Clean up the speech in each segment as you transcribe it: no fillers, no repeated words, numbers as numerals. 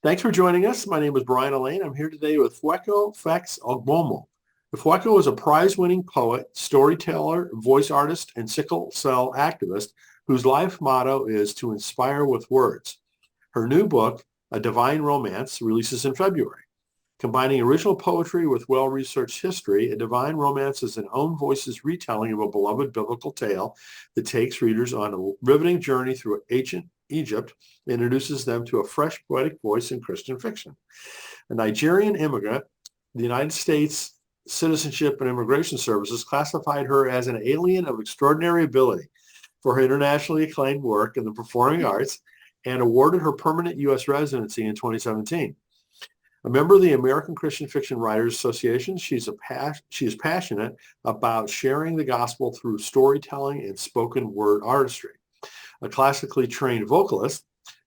Thanks for joining us. My name is Brian Elaine. I'm here today with Ifueko Ogbomo. Ifueko is a prize-winning poet, storyteller, voice artist, and sickle cell activist whose life motto is to inspire with words. Her new book, A Divine Romance, releases in February. Combining original poetry with well-researched history, A Divine Romance is an own voices retelling of a beloved biblical tale that takes readers on a riveting journey through ancient Egypt and introduces them to a fresh poetic voice in Christian fiction. A Nigerian immigrant, the United States Citizenship and Immigration Services classified her as an alien of extraordinary ability for her internationally acclaimed work in the performing arts and awarded her permanent U.S. residency in 2017. A member of the American Christian Fiction Writers Association, she is passionate about sharing the gospel through storytelling and spoken word artistry. A classically trained vocalist,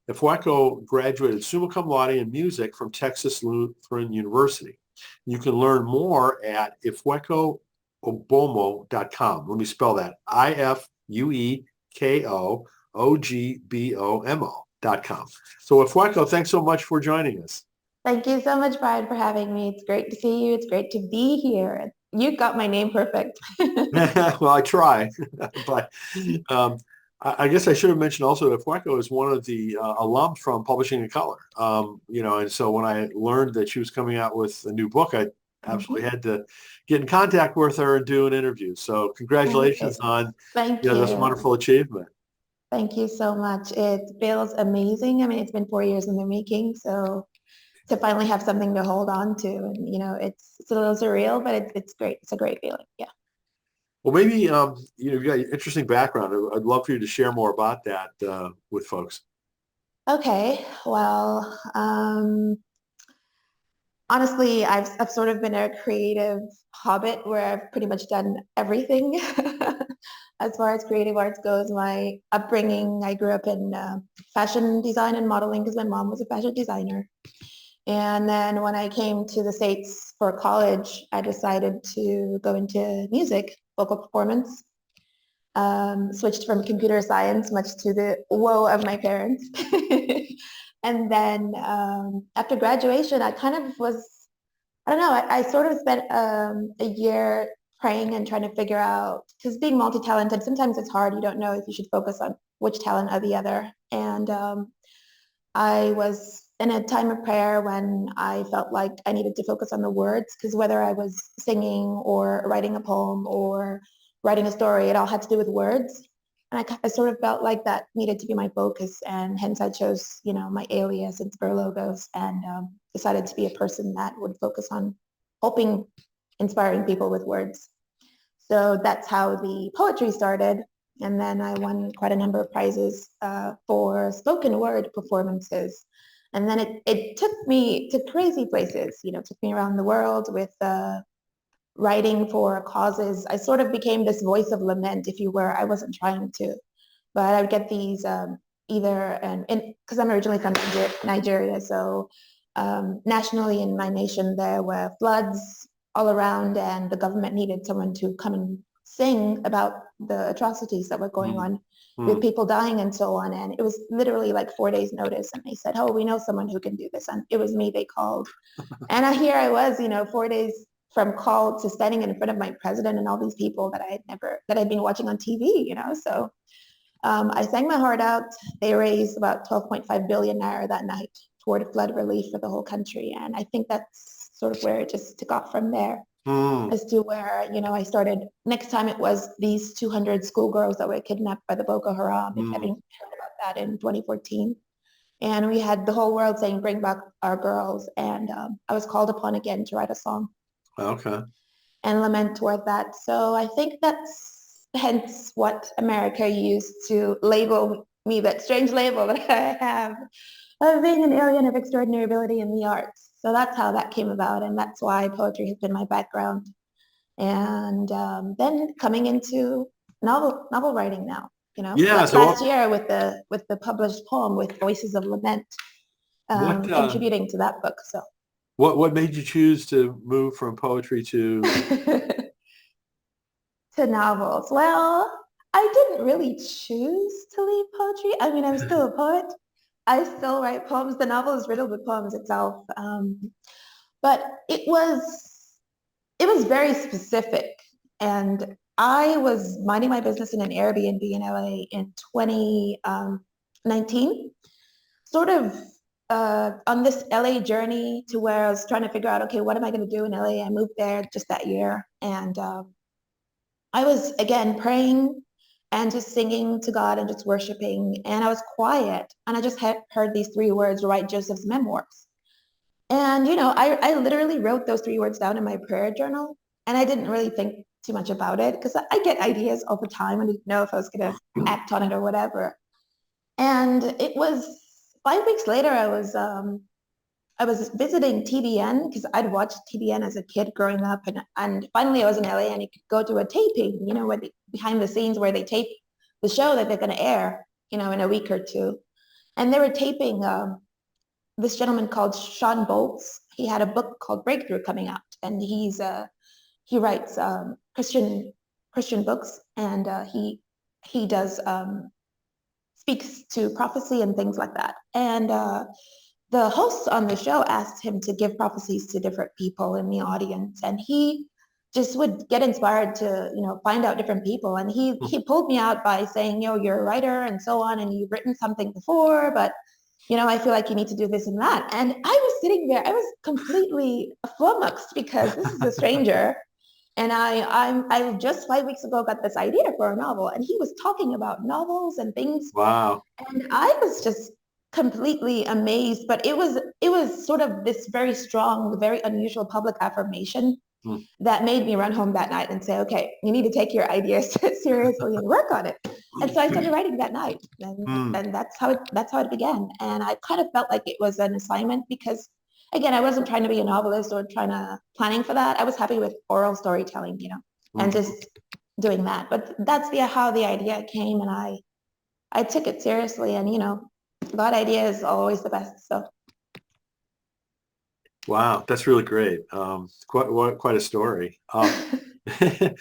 Ifueko graduated summa cum laude in music from Texas Lutheran University. You can learn more at ifuekoogbomo.com. Let me spell that. IFUEKOOGBOMO.com. So Ifueko, thanks so much for joining us. Thank you so much, Brian, for having me. It's great to see you. It's great to be here. You got my name perfect. Well, I try, but um, I guess I should have mentioned also that Ifueko is one of the alums from Publishing in Color. And so when I learned that she was coming out with a new book, I absolutely had to get in contact with her and do an interview. So congratulations on Thank this you. wonderful achievement. Thank you so much. It feels amazing. I mean, it's been 4 years in the making, so to finally have something to hold on to, and it's a little surreal, but it's great. It's a great feeling. Yeah. Well, maybe you've got an interesting background. I'd love for you to share more about that with folks. Okay. Well, honestly, I've sort of been a creative hobbit where I've pretty much done everything as far as creative arts goes. My upbringing, I grew up in fashion design and modeling because my mom was a fashion designer. And then when I came to the States for college, I decided to go into music, vocal performance. Switched from computer science, much to the woe of my parents. And then after graduation, I kind of was, I don't know, I sort of spent a year praying and trying to figure out, because being multi-talented, sometimes it's hard. You don't know if you should focus on which talent or the other. And I was in a time of prayer when I felt like I needed to focus on the words, because whether I was singing or writing a poem or writing a story, it all had to do with words. And I sort of felt like that needed to be my focus. And hence I chose, my alias and Spur Logos, and decided to be a person that would focus on helping, inspiring people with words. So that's how the poetry started. And then I won quite a number of prizes for spoken word performances. And then it took me to crazy places, took me around the world with writing for causes. I sort of became this voice of lament, if you were. I wasn't trying to, but I would get these either, and because I'm originally from Nigeria, so nationally in my nation, there were floods all around, and the government needed someone to come and sing about the atrocities that were going on with people dying and so on. And it was literally like 4 days notice. And they said, oh, we know someone who can do this. And it was me they called. And here I was, 4 days from call to standing in front of my president and all these people that I'd been watching on TV, So I sang my heart out. They raised about 12.5 billion naira that night toward flood relief for the whole country. And I think that's sort of where it just took off from there. As to where, I started. Next time it was these 200 schoolgirls that were kidnapped by the Boko Haram, if you haven't heard about that, in 2014. And we had the whole world saying, bring back our girls. And I was called upon again to write a song. Okay. And lament toward that. So I think that's hence what America used to label me, that strange label that I have of being an alien of extraordinary ability in the arts. So that's how that came about, and that's why poetry has been my background. And then coming into novel writing now, Yeah. last year with the published poem with Voices of Lament, contributing to that book. So what made you choose to move from poetry to to novels? Well, I didn't really choose to leave poetry. I mean, I'm still a poet, I still write poems. The novel is riddled with poems itself. But it was very specific. And I was minding my business in an Airbnb in LA in 2019, sort of on this LA journey to where I was trying to figure out, okay, what am I going to do in LA? I moved there just that year. And I was, again, praying and just singing to God and just worshiping. And I was quiet. And I just had heard these three words, write Joseph's memoirs. And, I literally wrote those three words down in my prayer journal. And I didn't really think too much about it because I get ideas all the time and didn't know if I was going to act on it or whatever. And it was 5 weeks later, I was visiting TBN because I'd watched TBN as a kid growing up. And finally I was in LA and you could go to a taping, where behind the scenes where they tape the show that they're going to air, in a week or two. And they were taping this gentleman called Sean Boltz. He had a book called Breakthrough coming out, and he writes Christian books, and he does speaks to prophecy and things like that. And the hosts on the show asked him to give prophecies to different people in the audience, and he just would get inspired to find out different people. And he pulled me out by saying, you're a writer and so on, and you've written something before, but I feel like you need to do this and that. And I was sitting there, I was completely flummoxed because this is a stranger. And I just 5 weeks ago got this idea for a novel, and he was talking about novels and things. Wow. And I was just completely amazed. But it was sort of this very strong, very unusual public affirmation that made me run home that night and say, okay, you need to take your ideas seriously and work on it. And so I started writing that night, and that's how it began. And I kind of felt like it was an assignment because, again, I wasn't trying to be a novelist or planning for that. I was happy with oral storytelling, and just doing that. But that's how the idea came, and I took it seriously. And God idea is always the best. So Wow, that's really great. Quite a story.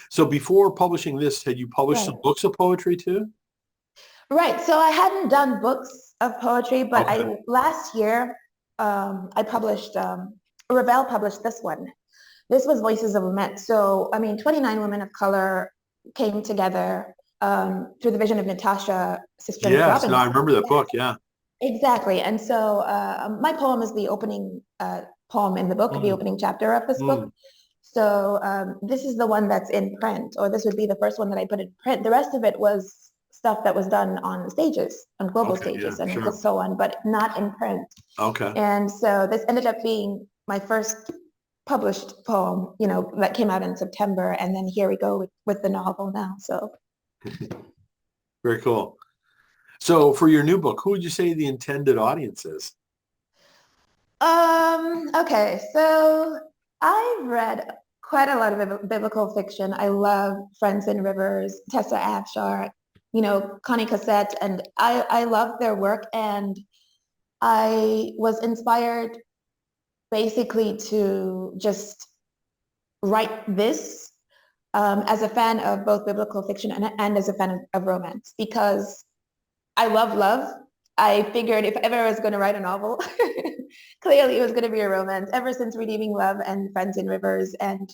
So before publishing this, had you published some right. books of poetry too? Right. So I hadn't done books of poetry, but Okay. I last year I published Ravel published this one. This was Voices of Lament. So I mean, 29 women of color came together through the vision of Natasha Sistrunk Yes, no, I Robinson. remember that book. Yeah. Exactly. And so my poem is the opening poem in the book, the Mm, opening chapter of this book. mm. So this is the one that's in print, or this would be the first one that I put in print. The rest of it was stuff that was done on stages, on global Okay, yeah, stages and sure. so on, but not in print. Okay. And so this ended up being my first published poem, that came out in September. And then here we go with the novel now. So Very cool. So for your new book, who would you say the intended audience is? okay, so I've read quite a lot of biblical fiction. I love Friends and Rivers, Tessa Afshar, Connie Cassette, and I love their work. And I was inspired basically to just write this as a fan of both biblical fiction and as a fan of romance, because I love love. I figured if ever I was going to write a novel, clearly it was going to be a romance. Ever since Redeeming Love and Friends in Rivers, and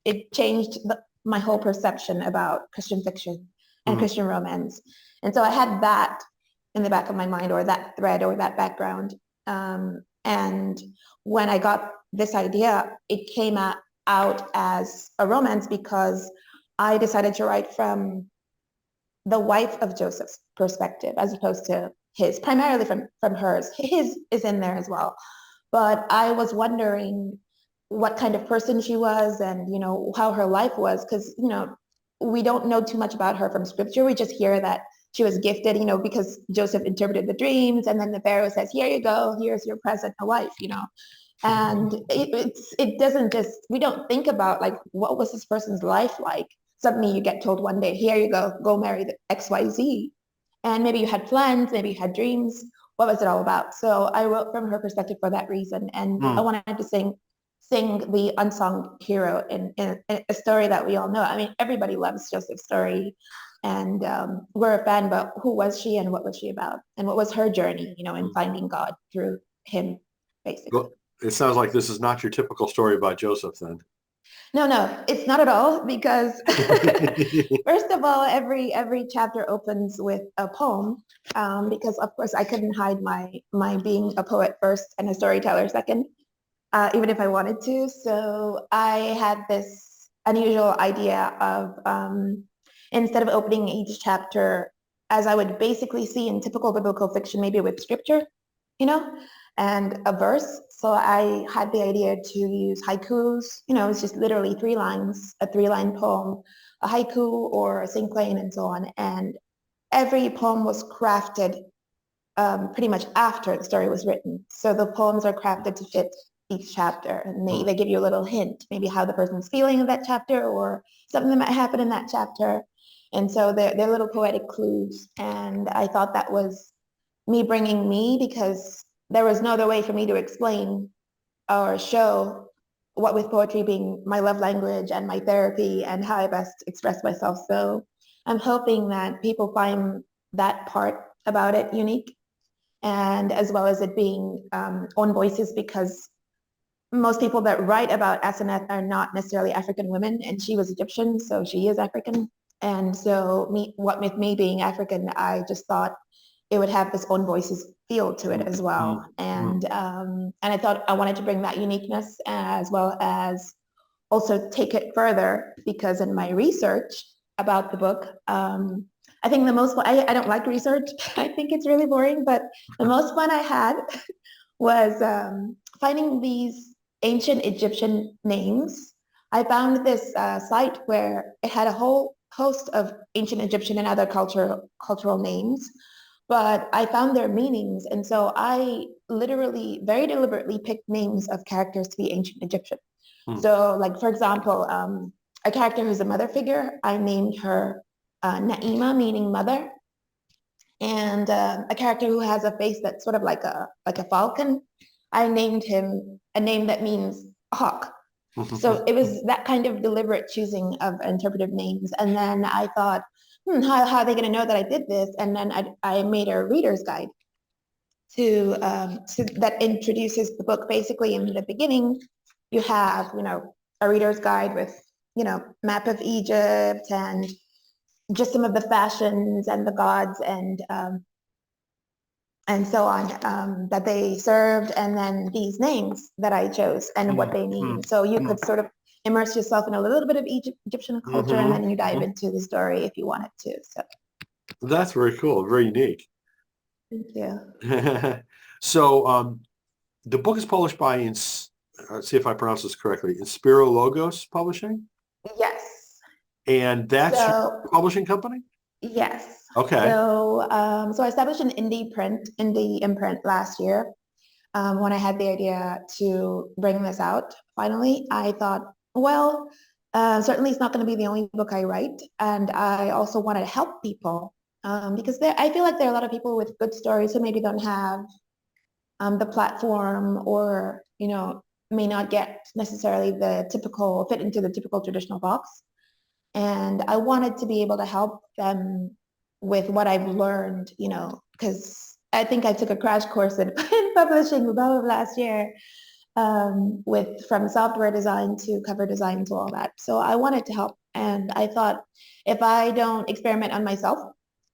it changed my whole perception about Christian fiction and Mm, Christian romance. And so I had that in the back of my mind, or that thread, or that background. And when I got this idea, it came out as a romance because I decided to write from the wife of Joseph's perspective as opposed to his, primarily from hers. His is in there as well. But I was wondering what kind of person she was, and how her life was, because we don't know too much about her from scripture. We just hear that she was gifted, because Joseph interpreted the dreams, and then the Pharaoh says, here you go, here's your present, a wife. And it doesn't just, we don't think about like, what was this person's life like? Suddenly you get told one day, here you go marry the XYZ. And maybe you had plans, maybe you had dreams. What was it all about? So I wrote from her perspective for that reason. And I mm. wanted to sing the unsung hero in a story that we all know. I mean, everybody loves Joseph's story. and we're a fan, but who was she and what was she about? And what was her journey, in Mm. finding God through him, basically. Well, it sounds like this is not your typical story about Joseph then. No, no, it's not at all because first of all, every chapter opens with a poem because of course I couldn't hide my being a poet first and a storyteller second, even if I wanted to. So I had this unusual idea of instead of opening each chapter as I would basically see in typical biblical fiction, maybe with scripture, you know, and a verse. So I had the idea to use haikus, it's just literally 3 lines, a 3-line poem, a haiku or a synclaim and so on. And every poem was crafted pretty much after the story was written. So the poems are crafted to fit each chapter and they give you a little hint, maybe how the person's feeling in that chapter or something that might happen in that chapter. And so they're little poetic clues. And I thought that was me bringing me because there was no other way for me to explain or show what with poetry being my love language and my therapy and how I best express myself. So I'm hoping that people find that part about it unique and as well as it being own voices because most people that write about Asenath are not necessarily African women and she was Egyptian, so she is African. And so what with me being African, I just thought it would have its own voices feel to it as well. And I thought I wanted to bring that uniqueness as well as also take it further because in my research about the book, I think the most fun, I don't like research. I think it's really boring, but the most fun I had was finding these ancient Egyptian names. I found this site where it had a whole host of ancient Egyptian and other cultural names, but I found their meanings. And so I literally, very deliberately picked names of characters to be ancient Egyptian. Mm. So like, for example, a character who's a mother figure, I named her Naima, meaning mother. And a character who has a face that's sort of like a falcon, I named him a name that means hawk. So it was that kind of deliberate choosing of interpretive names. And then I thought, how are they going to know that I did this? And then I made a reader's guide that introduces the book. Basically, in the beginning, you have, a reader's guide with, map of Egypt and just some of the fashions and the gods and so on that they served, and then these names that I chose and what they mean. So you could sort of immerse yourself in a little bit of Egyptian culture, and then you dive into the story if you wanted to. So That's very cool, very unique. thank you. So the book is published by, let's see if I pronounce this correctly, Inspiro Logos Publishing, Yes. and that's your So publishing company? yes. Okay. So I established an indie imprint last year. When I had the idea to bring this out, finally, I thought, well, certainly it's not going to be the only book I write. And I also want to help people because I feel like there are a lot of people with good stories who maybe don't have the platform or, may not get necessarily fit into the typical traditional box. And I wanted to be able to help them with what I've learned, because I think I took a crash course in, in publishing about last year with from software design to cover design to all that. So I wanted to help. And I thought, if I don't experiment on myself,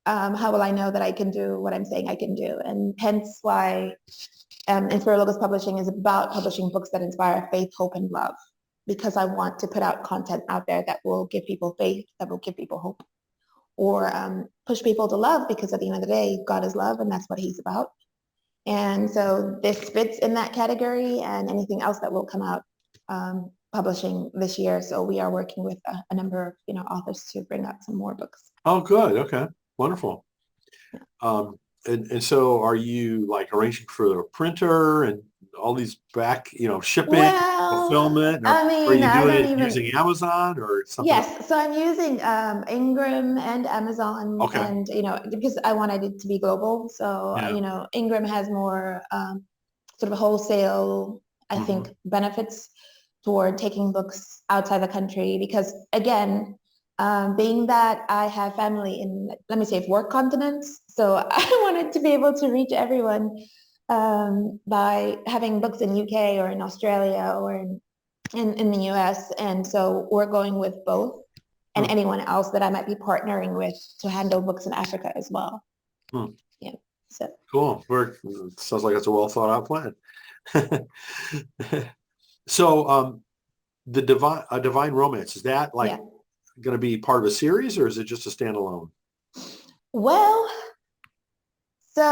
how will I know that I can do what I'm saying I can do? And hence why Inspire Logos Publishing is about publishing books that inspire faith, hope, and love, because I want to put out content out there that will give people faith, that will give people hope, or push people to love, because at the end of the day, God is love, and that's what he's about. And so this fits in that category, and anything else that will come out publishing this year. So we are working with a number of authors to bring out some more books. Oh, good. Okay. Wonderful. Um, and so are you like arranging for the printer and all these back, shipping, Well, fulfillment, or I are mean, you I doing don't it even. using Amazon or something else? Yes, so I'm using Ingram and Amazon, Okay. and because I wanted it to be global. So Yeah. Ingram has more sort of wholesale, I Hmm. think, benefits toward taking books outside the country. Because again, Being that I have family in, let me say, 4 continents, so I wanted to be able to reach everyone by having books in UK or in Australia or in the US. And so we're going with both and Hmm. anyone else that I might be partnering with to handle books in Africa as well. Hmm. Yeah. So Cool. Sounds like it's a well thought out plan. So, the Divine Romance, is that like yeah. going to be part of a series or is it just a standalone? Well, so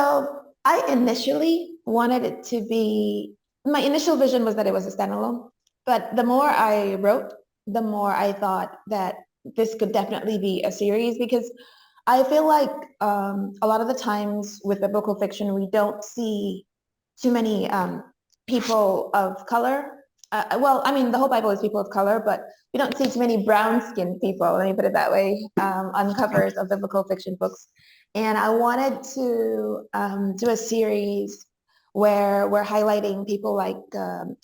I initially wanted it to be, my initial vision was that it was a standalone, but the more I wrote, the more I thought that this could definitely be a series because I feel like a lot of the times with biblical fiction, we don't see too many people of color. Well, I mean, the whole Bible is people of color, but we don't see too many brown-skinned people, let me put it that way, on covers of biblical fiction books. And I wanted to do a series where we're highlighting people like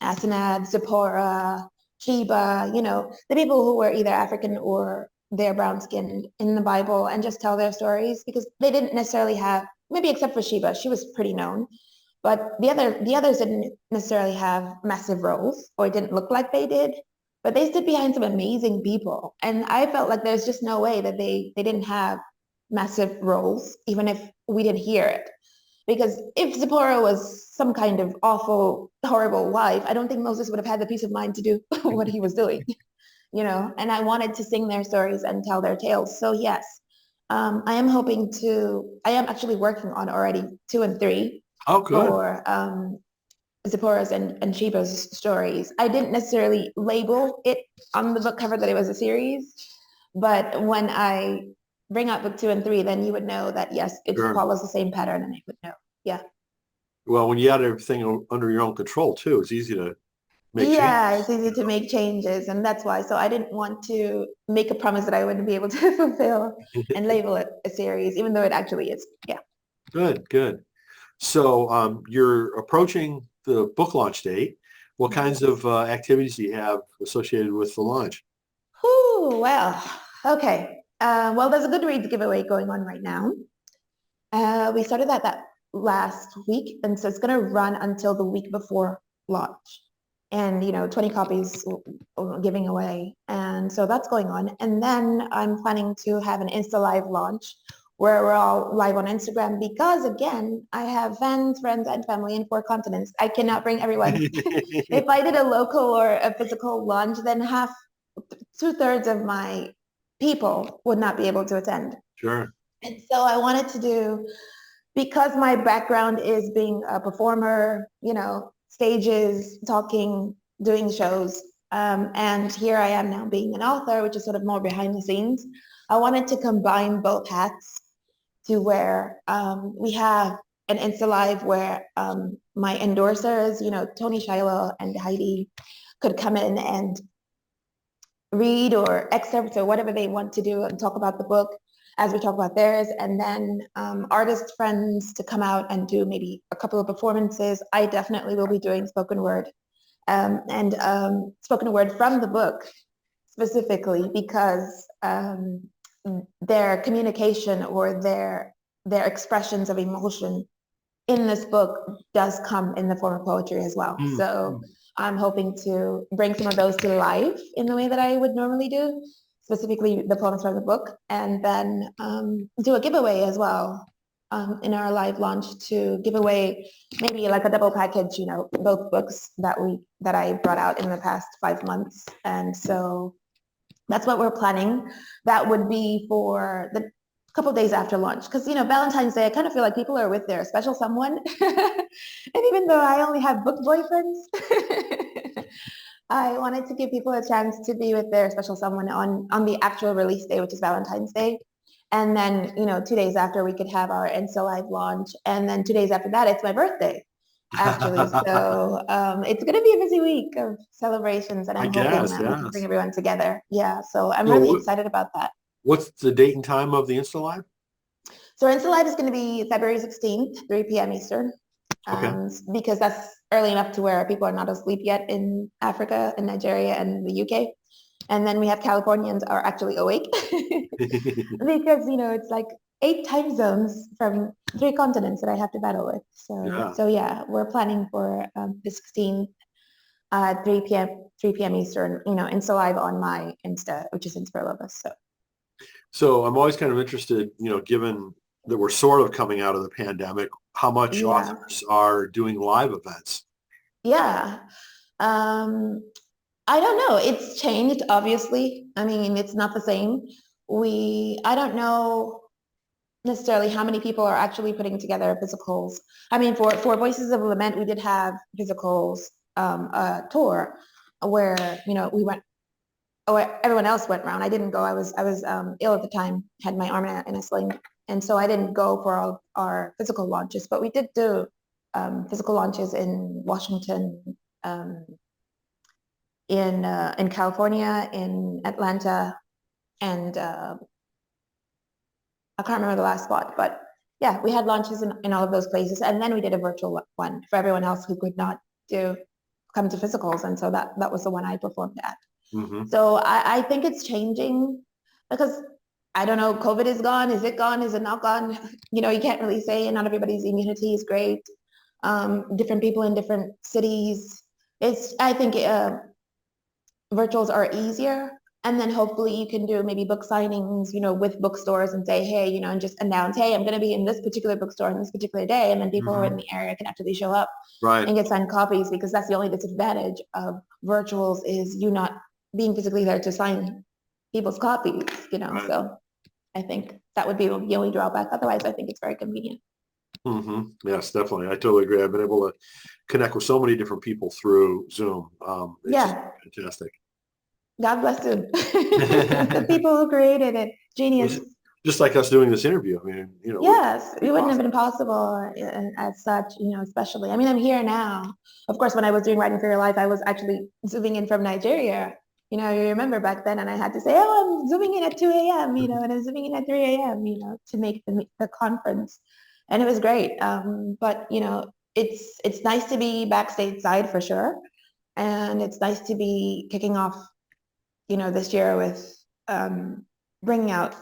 Asenath, Zipporah, Sheba, the people who were either African or they're brown skinned in the Bible and just tell their stories because they didn't necessarily have, maybe except for Sheba, she was pretty known, but the others didn't necessarily have massive roles or didn't look like they did, but they stood behind some amazing people. And I felt like there's just no way that they didn't have massive roles, even if we didn't hear it. Because if Zipporah was some kind of awful, horrible wife, I don't think Moses would have had the peace of mind to do what he was doing, and I wanted to sing their stories and tell their tales. So yes, I am actually working on already 2 and 3 Oh, good. for Zipporah's and Sheba's stories. I didn't necessarily label it on the book cover that it was a series, but when I bring out book 2 and 3, then you would know that yes, it Sure. follows the same pattern and it would know. Yeah. Well, when you had everything under your own control too, it's easy to make Yeah, it's changes. easy to make changes, and that's why. So I didn't want to make a promise that I wouldn't be able to fulfill and label it a series, even though it actually is. Yeah. Good, good. So, you're approaching the book launch date. What kinds of activities do you have associated with the launch? Whew, well, okay. Well, there's a Goodreads giveaway going on right now. We started that last week, and so it's going to run until the week before launch. And 20 copies giving away, and so that's going on. And then I'm planning to have an Insta Live launch where we're all live on Instagram because again, I have fans, friends, and family in 4 continents. I cannot bring everyone. If I did a local or a physical launch, then 2/3 of my people would not be able to attend. Sure. And so I wanted to do, because my background is being a performer, stages, talking, doing shows, and here I am now being an author, which is sort of more behind the scenes. I wanted to combine both hats to where we have an Insta Live where my endorsers, Tony Shiloh and Heidi, could come in and read or excerpts or whatever they want to do and talk about the book as we talk about theirs, and then artist friends to come out and do maybe a couple of performances. I definitely will be doing spoken word and spoken word from the book specifically because their communication or their expressions of emotion in this book does come in the form of poetry as well. Mm. So I'm hoping to bring some of those to life in the way that I would normally do, specifically the poems from the book, and then do a giveaway as well in our live launch to give away maybe like a double package, both books that I brought out in the past 5 months. And so that's what we're planning. That would be for the couple days after launch because Valentine's Day I kind of feel like people are with their special someone and even though I only have book boyfriends I wanted to give people a chance to be with their special someone on the actual release day, which is Valentine's Day. And then 2 days after we could have our Insta Live launch, and then 2 days after that it's my birthday actually. So it's going to be a busy week of celebrations, and I I'm hoping guess, that we can bring yes. everyone together. Yeah, so I'm So, really excited about that. what's the date and time of the Insta Live? So Insta Live is going to be February 16th, 3 p.m. Eastern, Okay. because that's early enough to where people are not asleep yet in Africa, in Nigeria, and the UK. And then we have Californians are actually awake because, it's like 8 time zones from 3 continents that I have to battle with. So, Yeah. so yeah, we're planning for the 16th, 3 p.m. Eastern, Insta Live on my Insta, which is Insta Love Us. So So I'm always kind of interested, given that we're sort of coming out of the pandemic, how much yeah, authors are doing live events. yeah. Um, I don't know. It's changed, obviously. I mean, it's not the same. I don't know necessarily how many people are actually putting together physicals. I mean, for Voices of Lament, we did have physicals tour where we went. Oh, everyone else went around. I didn't go. I was ill at the time, had my arm in a sling, and so I didn't go for all our physical launches. But we did do physical launches in Washington, um, in California, in Atlanta, and I can't remember the last spot, but yeah, we had launches in all of those places. And then we did a virtual one for everyone else who could not come to physicals. And so that was the one I performed at. Hmm. So I think it's changing because I don't know, COVID is gone. Is it gone? Is it not gone? You can't really say. Not everybody's immunity is great. Different people in different cities. I think virtuals are easier. And then hopefully you can do maybe book signings, with bookstores and say, hey, and just announce, hey, I'm going to be in this particular bookstore on this particular day. And then people who are in Hmm. the area can actually show up Right. and get signed copies because that's the only disadvantage of virtuals is you not being physically there to sign people's copies. Right. So I think that would be the only drawback. Otherwise, I think it's very convenient. Hmm. Yes, definitely. I totally agree. I've been able to connect with so many different people through Zoom. It's just Yeah. fantastic. God bless them. The people who created it, genius. Just like us doing this interview. I mean, Yes, it be wouldn't have possible. been possible as such, especially. I mean, I'm here now. Of course, when I was doing Writing for Your Life, I was actually zooming in from Nigeria. You remember back then, and I had to say, oh, I'm zooming in at 2 a.m., and I'm zooming in at 3 a.m., to make the conference. And it was great. But, it's nice to be backstage side for sure. And it's nice to be kicking off this year with bringing out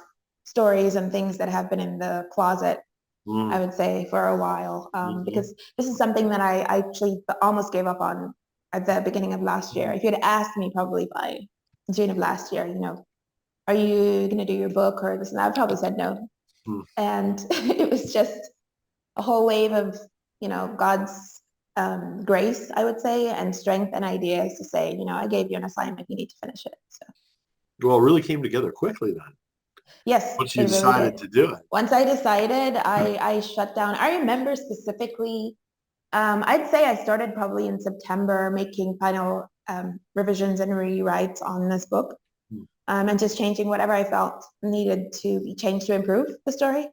stories and things that have been in the closet, I Mm-hmm. would say, for a while, because this is something that I actually almost gave up on at the beginning of last year. If you had asked me probably by June of last year, are you going to do your book or this and that, I probably said no. And it was just a whole wave of, God's grace, I would say, and strength and ideas to say, I gave you an assignment, you need to finish it. So Well, it really came together quickly then. yes, Once you it really decided did. to do it. Once I decided, I shut down. I remember specifically, I'd say I started probably in September making final revisions and rewrites on this book, and just changing whatever I felt needed to be changed to improve the story.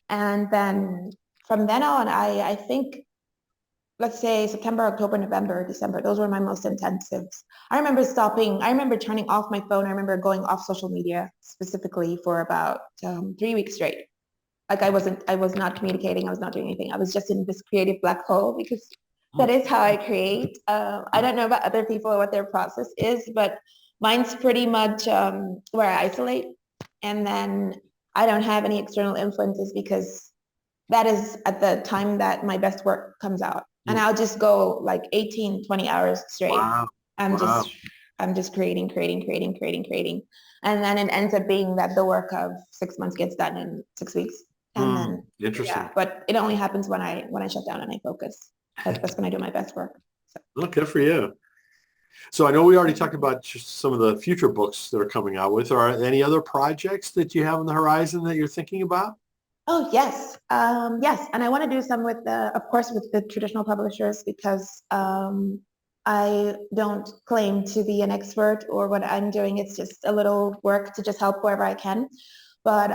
And then from then on, I think, let's say September, October, November, December, those were my most intensives. I remember turning off my phone. I remember going off social media specifically for about 3 weeks straight. Like I was not communicating. I was not doing anything. I was just in this creative black hole because that is how I create. I don't know about other people or what their process is, but mine's pretty much where I isolate. And then I don't have any external influences because that is at the time that my best work comes out. And I'll just go like 18, 20 hours straight. Wow. I'm just Wow. I'm just creating, creating, creating, creating, creating. And then it ends up being that the work of 6 months gets done in 6 weeks. And then Interesting. yeah, but it only happens when I shut down and I focus. That's when I do my best work. So. Well, good for you. So I know we already talked about just some of the future books that are coming out with. Are there any other projects that you have on the horizon that you're thinking about? Oh yes, yes, and I want to do some with of course, with the traditional publishers because I don't claim to be an expert or what I'm doing. It's just a little work to just help wherever I can. But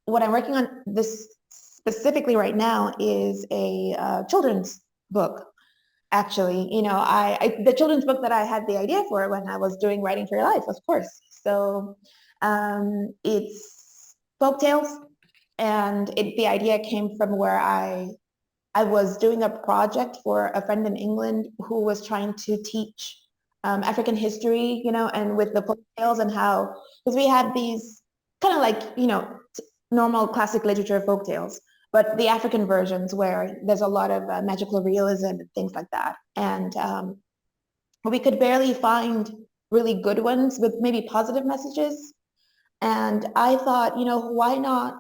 what I'm working on this specifically right now is a children's book. Actually, the children's book that I had the idea for when I was doing Writing for Your Life, of course. So it's folk tales and the idea came from where I was doing a project for a friend in England who was trying to teach African history, and with the folk tales and how, because we had these kind of like, normal classic literature folk tales, but the African versions where there's a lot of magical realism and things like that. And we could barely find really good ones with maybe positive messages. And I thought, why not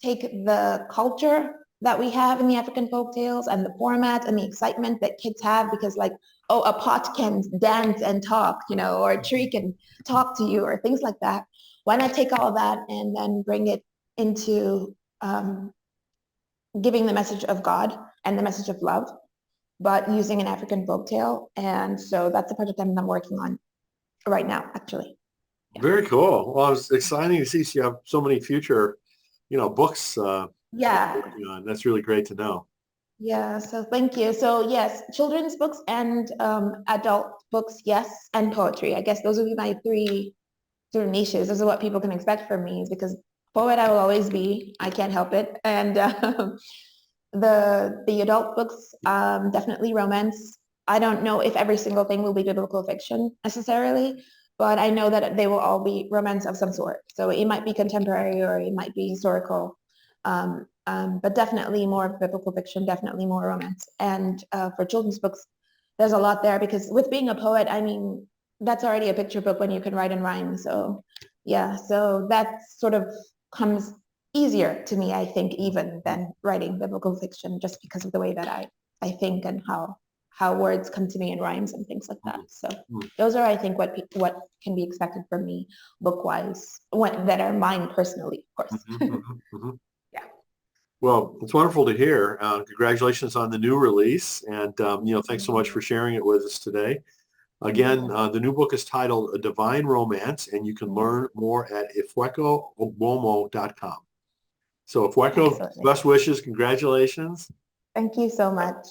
take the culture that we have in the African folk tales and the format and the excitement that kids have because like, oh, a pot can dance and talk, or a tree can talk to you or things like that. Why not take all that and then bring it into giving the message of God and the message of love, but using an African folk tale. And so that's the project I'm working on right now, actually. Yeah. Very cool. Well, it's exciting to see you have so many future, books Yeah. working on. That's really great to know. Yeah, so thank you. So yes, children's books and adult books, yes, and poetry. I guess those would be my three sort of niches. Those are what people can expect from me, is because poet I will always be. I can't help it. And the adult books, definitely romance. I don't know if every single thing will be biblical fiction necessarily, but I know that they will all be romance of some sort. So it might be contemporary or it might be historical. But definitely more biblical fiction, definitely more romance. And for children's books, there's a lot there because with being a poet, I mean, that's already a picture book when you can write and rhyme. So yeah, so that sort of comes easier to me, I think, even than writing biblical fiction, just because of the way that I think and how words come to me in rhymes and things like that. So those are, I think, what can be expected from me book-wise, that are mine personally, of course. Yeah. Well, it's wonderful to hear. Congratulations on the new release. And, thanks so much for sharing it with us today. Again, the new book is titled A Divine Romance, and you can learn more at ifuekoogbomo.com. So Ifueko, Absolutely. best wishes. Congratulations. Thank you so much.